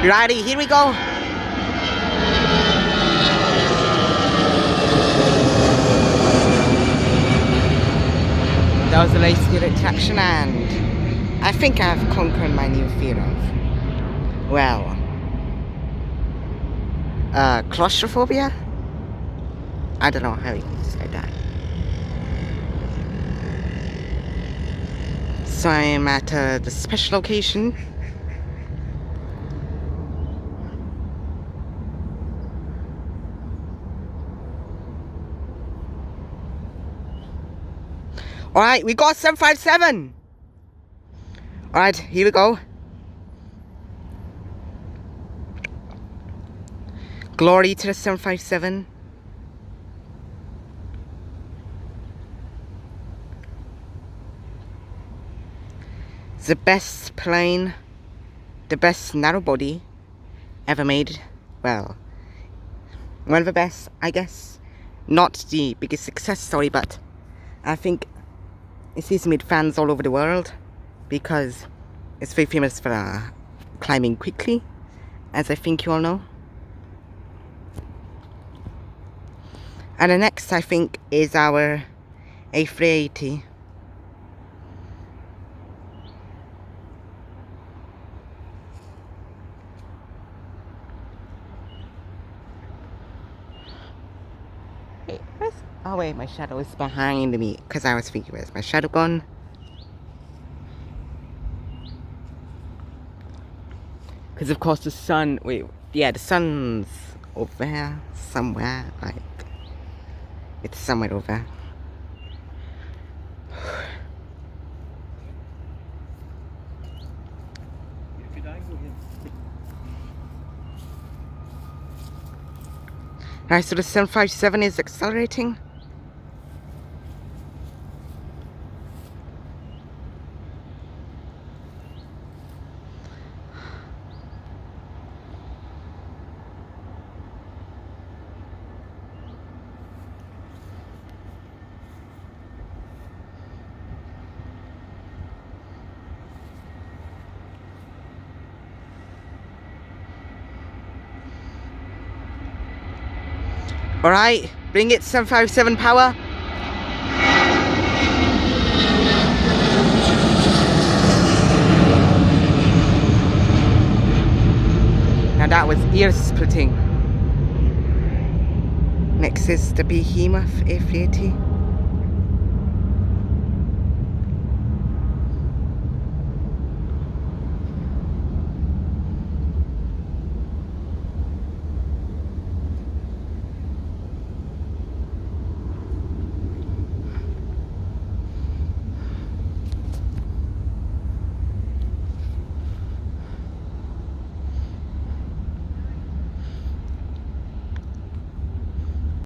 Righty, here we go. That was the latest attraction, and I think I've conquered my new fear of, well, claustrophobia? I don't know how you describe that. So I'm at the special location. Alright, we got 757! Alright, here we go. Glory to the 757. The best plane, the best narrow body ever made. Well, one of the best, I guess. Not the biggest success story, but I think it seems made fans all over the world because it's very famous for climbing quickly, as I think you all know. And the next, I think, is our A380. Wait, oh wait, my shadow is behind me, because I was thinking, where's my shadow gone? Because of course the sun, wait, yeah, the sun's over there, somewhere, like, it's somewhere over there. Alright, so the 757 is accelerating. Alright, bring it 757 power. Now that was ear splitting. Next is the behemoth A380.